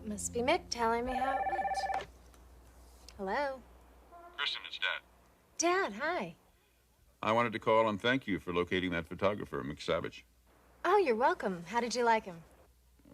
That must be Mick telling me how it went. Hello? Kristen, it's Dad. Dad, hi. I wanted to call and thank you for locating that photographer, Mick Savage. Oh, you're welcome. How did you like him?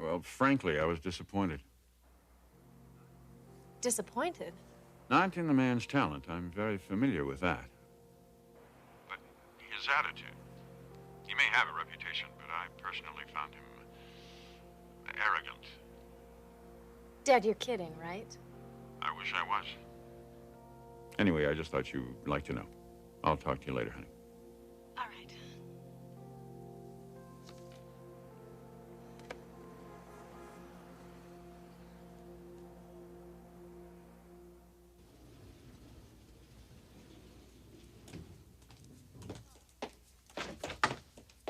Well, frankly, I was disappointed. Disappointed? Not in the man's talent. I'm very familiar with that. But his attitude. He may have a reputation, but I personally found him arrogant. Dad, you're kidding, right? I wish I was. Anyway, I just thought you'd like to know. I'll talk to you later, honey. All right.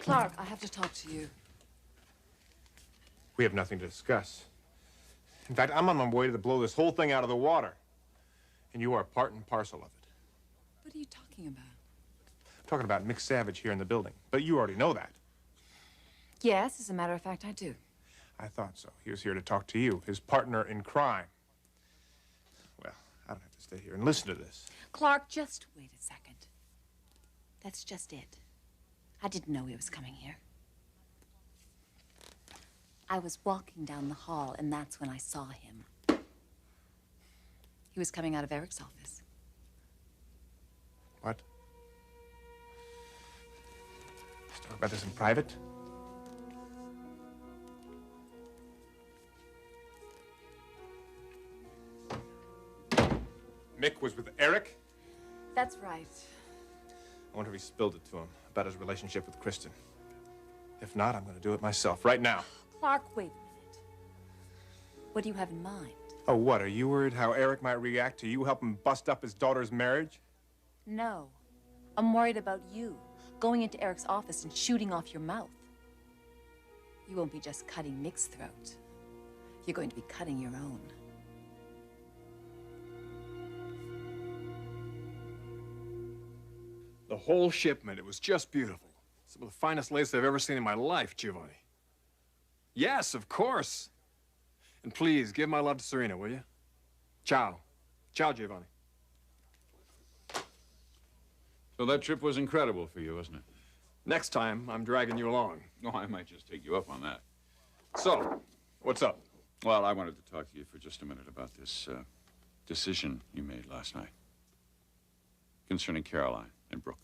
Clarke, I have to talk to you. We have nothing to discuss. In fact, I'm on my way to blow this whole thing out of the water. And you are part and parcel of it. What are you talking about? I'm talking about Mick Savage here in the building. But you already know that. Yes, as a matter of fact, I do. I thought so. He was here to talk to you, his partner in crime. Well, I don't have to stay here and listen to this. Clarke, just wait a second. That's just it. I didn't know he was coming here. I was walking down the hall, and that's when I saw him. He was coming out of Eric's office. What? Let's talk about this in private. Mick was with Eric? That's right. I wonder if he spilled it to him about his relationship with Kristen. If not, I'm going to do it myself right now. Clarke, wait a minute. What do you have in mind? Oh, what? Are you worried how Eric might react to you helping bust up his daughter's marriage? No. I'm worried about you going into Eric's office and shooting off your mouth. You won't be just cutting Mick's throat. You're going to be cutting your own. The whole shipment, it was just beautiful. Some of the finest lace I've ever seen in my life, Giovanni. Yes, of course. And please, give my love to Serena, will you? Ciao. Ciao, Giovanni. So that trip was incredible for you, wasn't it? Next time, I'm dragging you along. No, I might just take you up on that. So, what's up? Well, I wanted to talk to you for just a minute about this decision you made last night concerning Caroline and Brooke.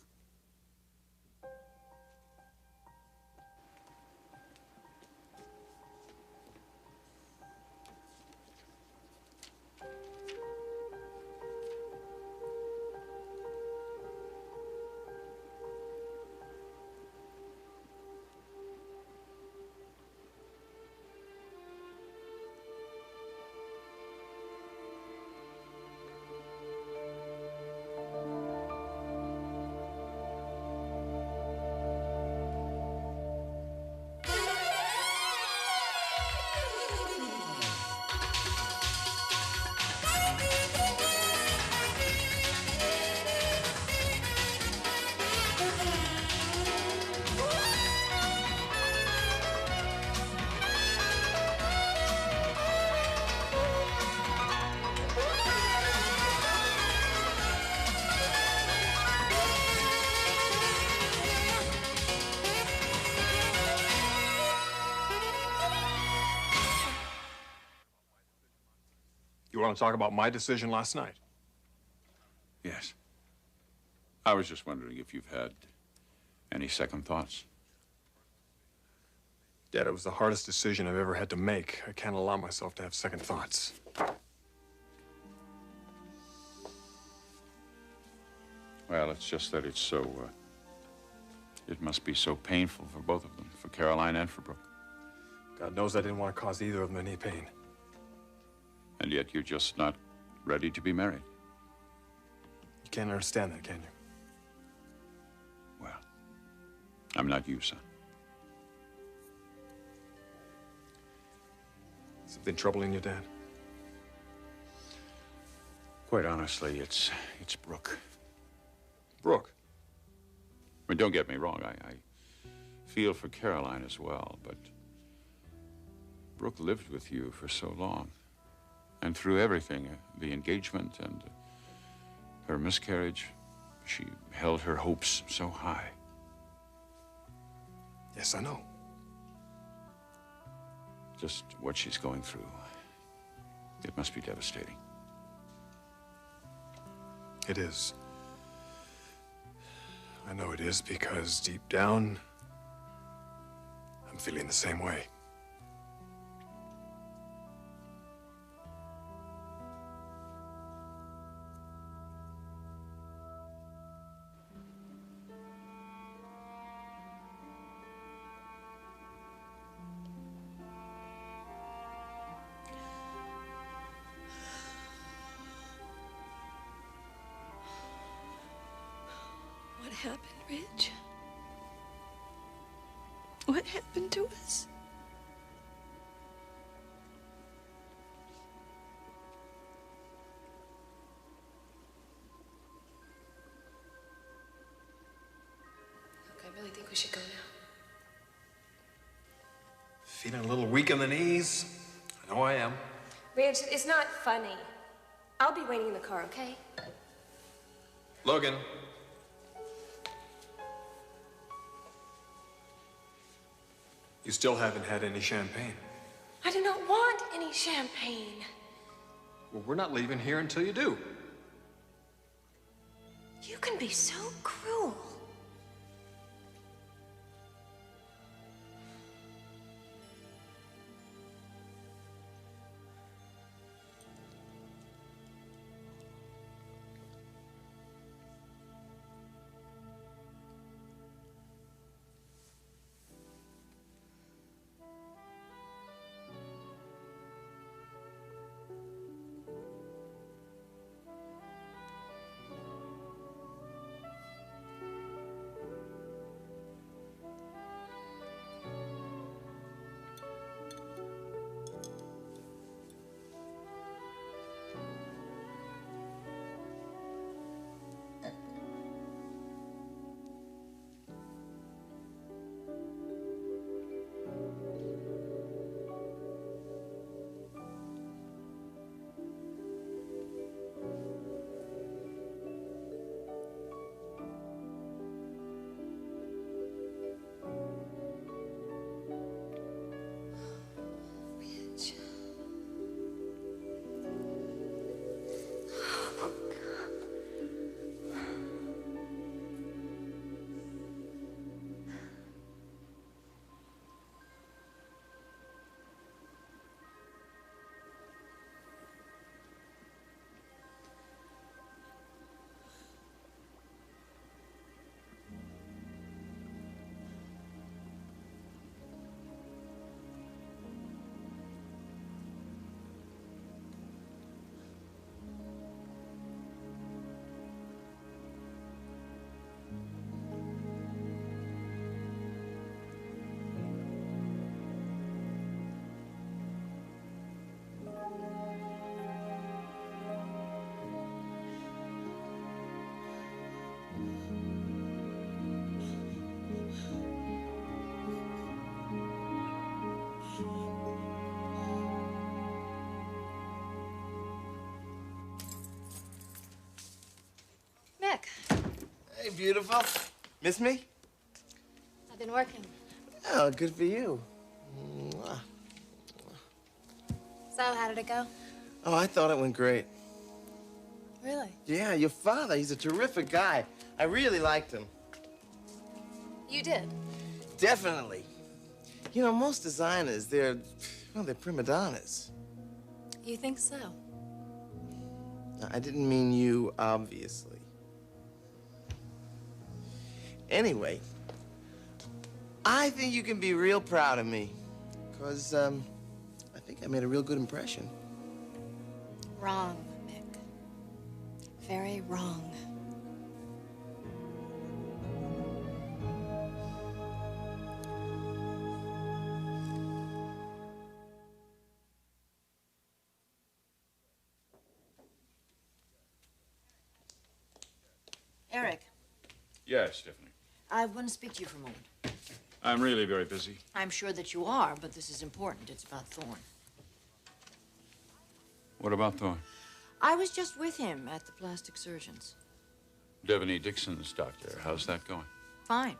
You want to talk about my decision last night? Yes. I was just wondering if you've had any second thoughts. Dad, it was the hardest decision I've ever had to make. I can't allow myself to have second thoughts. Well, it's just that it's so, it must be so painful for both of them, for Caroline and for Brooke. God knows I didn't want to cause either of them any pain. And yet you're just not ready to be married. You can't understand that, can you? Well, I'm not you, son. Something troubling you, Dad? Quite honestly, it's Brooke. Brooke? I mean, don't get me wrong, I feel for Caroline as well, but Brooke lived with you for so long. And through everything, the engagement and her miscarriage, she held her hopes so high. Yes, I know. Just what she's going through. It must be devastating. It is. I know it is because deep down, I'm feeling the same way. What happened, Rich? What happened to us? Look, I really think we should go now. Feeling a little weak in the knees? I know I am. Rich, it's not funny. I'll be waiting in the car, okay? Logan. You still haven't had any champagne. I do not want any champagne. Well, we're not leaving here until you do. You can be so cruel. Mick, Hey, beautiful. Miss me? I've been working. Oh, good for you. Mwah. So, how did it go? Oh, I thought it went great. Really? Yeah, your father, he's a terrific guy. I really liked him. You did? Definitely. You know, most designers, they're prima donnas. You think so? No, I didn't mean you, obviously. Anyway, I think you can be real proud of me, because, I think I made a real good impression. Wrong, Mick. Very wrong. Eric, Yes, Stephanie. I want to speak to you for a moment. I'm really very busy. I'm sure that you are, but this is important. It's about Thorne. What about Thorne? I was just with him at the plastic surgeon's. Devaney Dixon's doctor. How's that going? Fine.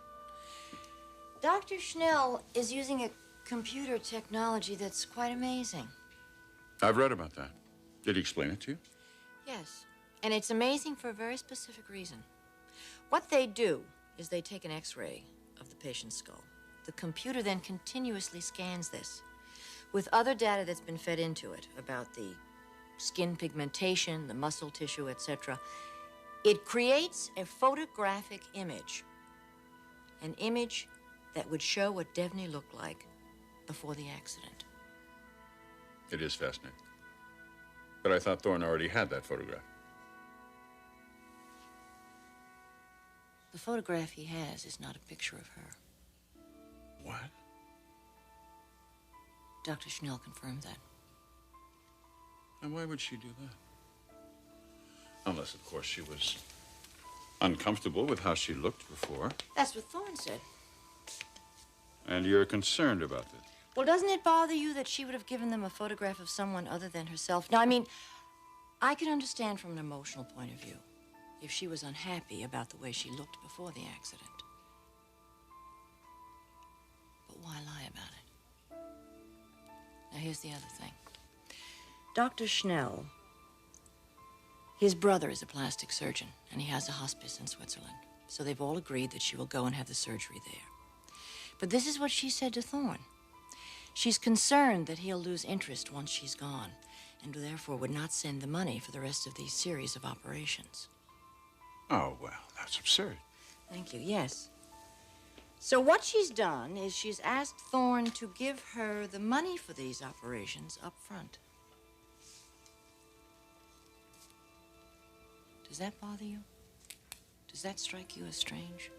Dr. Schnell is using a computer technology that's quite amazing. I've read about that. Did he explain it to you? Yes, and it's amazing for a very specific reason. What they do is they take an X-ray of the patient's skull. The computer then continuously scans this with other data that's been fed into it about the skin pigmentation, the muscle tissue, etc. It creates a photographic image, an image that would show what Devaney looked like before the accident. It is fascinating. But I thought Thorne already had that photograph. The photograph he has is not a picture of her. What? Dr. Schnell confirmed that. And why would she do that? Unless, of course, she was uncomfortable with how she looked before. That's what Thorne said. And you're concerned about this. Well, doesn't it bother you that she would have given them a photograph of someone other than herself? Now, I mean, I can understand from an emotional point of view if she was unhappy about the way she looked before the accident. But why lie about it? Now, here's the other thing. Dr. Schnell, his brother is a plastic surgeon, and he has a hospice in Switzerland. So they've all agreed that she will go and have the surgery there. But this is what she said to Thorne. She's concerned that he'll lose interest once she's gone, and therefore would not send the money for the rest of these series of operations. Oh, well, that's absurd. Thank you, yes. So what she's done is she's asked Thorne to give her the money for these operations up front. Does that bother you? Does that strike you as strange?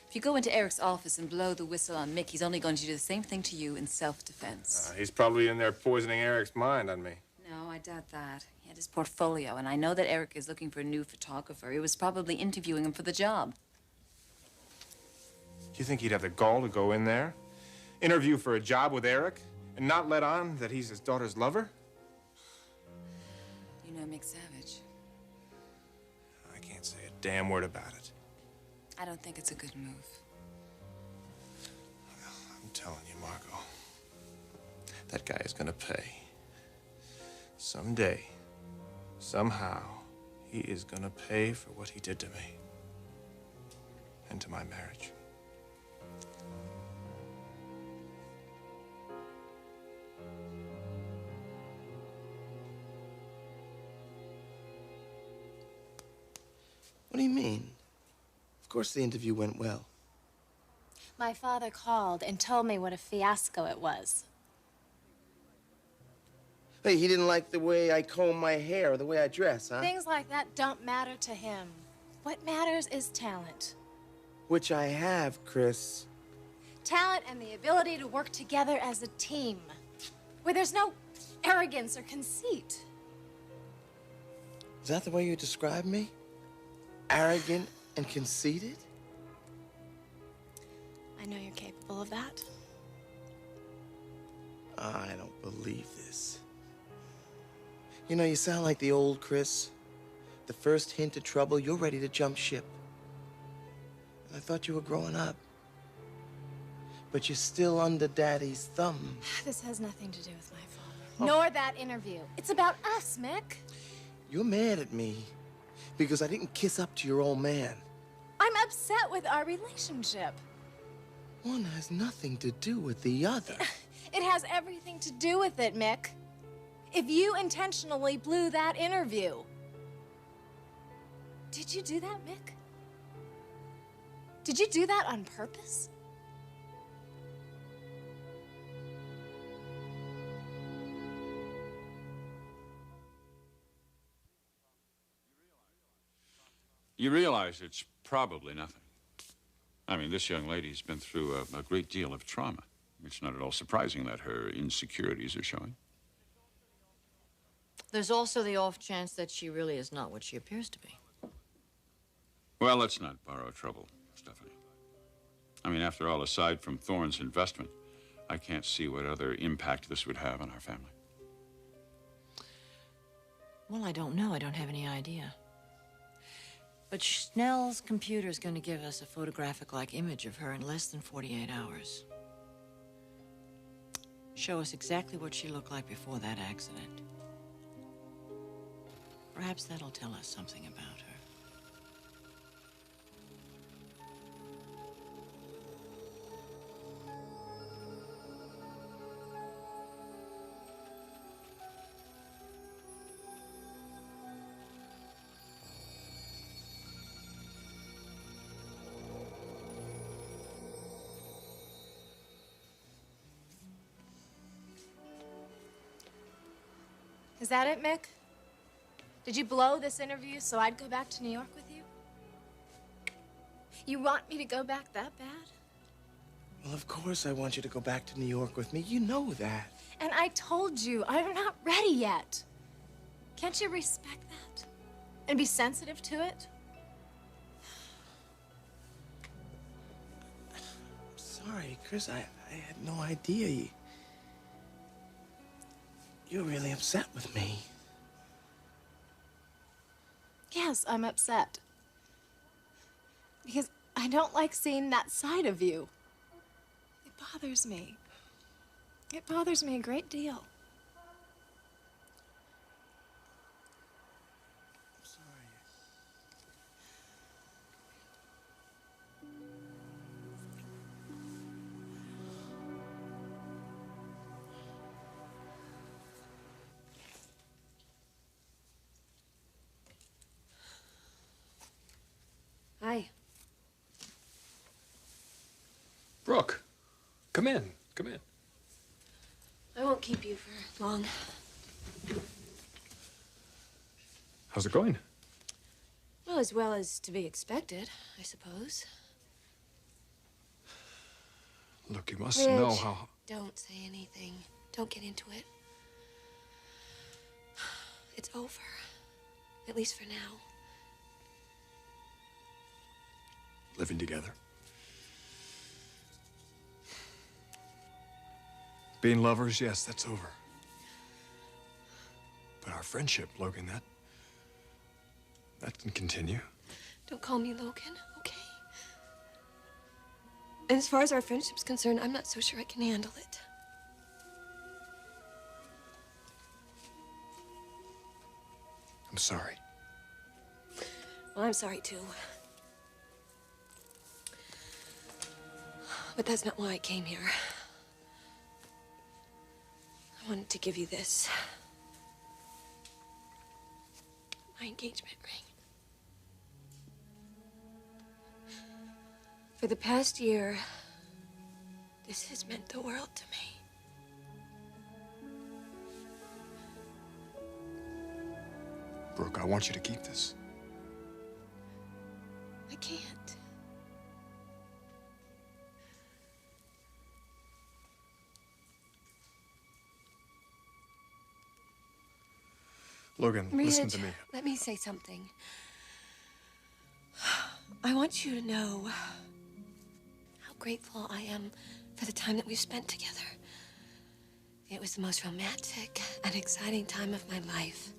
If you go into Eric's office and blow the whistle on Mick, he's only going to do the same thing to you in self-defense. He's probably in there poisoning Eric's mind on me. No, I doubt that. He had his portfolio, and I know that Eric is looking for a new photographer. He was probably interviewing him for the job. Do you think he'd have the gall to go in there, interview for a job with Eric, and not let on that he's his daughter's lover? You know Mick Savage. I can't say a damn word about it. I don't think it's a good move. Well, I'm telling you, Margo, that guy is gonna pay. Someday, somehow, he is gonna pay for what he did to me and to my marriage. What do you mean? Of course the interview went well. My father called and told me what a fiasco it was. Hey, he didn't like the way I comb my hair or the way I dress, huh? Things like that don't matter to him. What matters is talent. Which I have, Chris. Talent and the ability to work together as a team, where there's no arrogance or conceit. Is that the way you describe me? Arrogant and conceited? I know you're capable of that. I don't believe this. You know, you sound like the old Chris. The first hint of trouble, you're ready to jump ship. I thought you were growing up. But you're still under Daddy's thumb. This has nothing to do with my father, nor that interview. It's about us, Mick. You're mad at me because I didn't kiss up to your old man. I'm upset with our relationship. One has nothing to do with the other. It has everything to do with it, Mick. If you intentionally blew that interview. Did you do that, Mick? Did you do that on purpose? You realize it's probably nothing. I mean, this young lady's been through a great deal of trauma. It's not at all surprising that her insecurities are showing. There's also the off chance that she really is not what she appears to be. Well, let's not borrow trouble, Stephanie. I mean, after all, aside from Thorne's investment, I can't see what other impact this would have on our family. Well, I don't know. I don't have any idea. But Schnell's computer is going to give us a photographic-like image of her in less than 48 hours. Show us exactly what she looked like before that accident. Perhaps that'll tell us something about her. Is that it, Mick? Did you blow this interview so I'd go back to New York with you? You want me to go back that bad? Well, of course I want you to go back to New York with me. You know that. And I told you, I'm not ready yet. Can't you respect that? And be sensitive to it? I'm sorry, Chris. I had no idea. You're really upset with me. Yes, I'm upset. Because I don't like seeing that side of you. It bothers me. It bothers me a great deal. I'm sorry. Hi. Brooke, come in. Come in. I won't keep you for long. How's it going? Well as to be expected, I suppose. Look, you must know Ridge, how... don't say anything. Don't get into it. It's over. At least for now. Living together. Being lovers, yes, that's over. But our friendship, Logan, that can continue. Don't call me Logan, okay? And as far as our friendship's concerned, I'm not so sure I can handle it. I'm sorry. Well, I'm sorry too. But that's not why I came here. I wanted to give you this. My engagement ring. For the past year, this has meant the world to me. Brooke, I want you to keep this. I can't. Logan, listen Ridge, to me. let me say something. I want you to know how grateful I am for the time that we've spent together. It was the most romantic and exciting time of my life.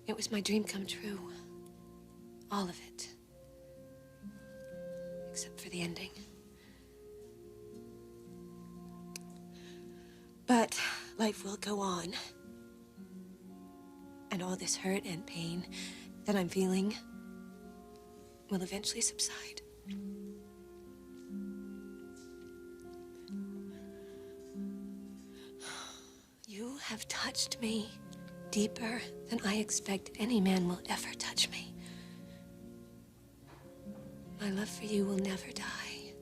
It was my dream come true. All of it. Except for the ending. But life will go on. And all this hurt and pain that I'm feeling will eventually subside. You have touched me deeper than I expect any man will ever touch me. My love for you will never die.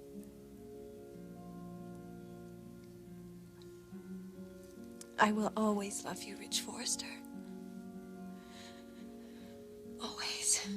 I will always love you, Rich Forrester. Always.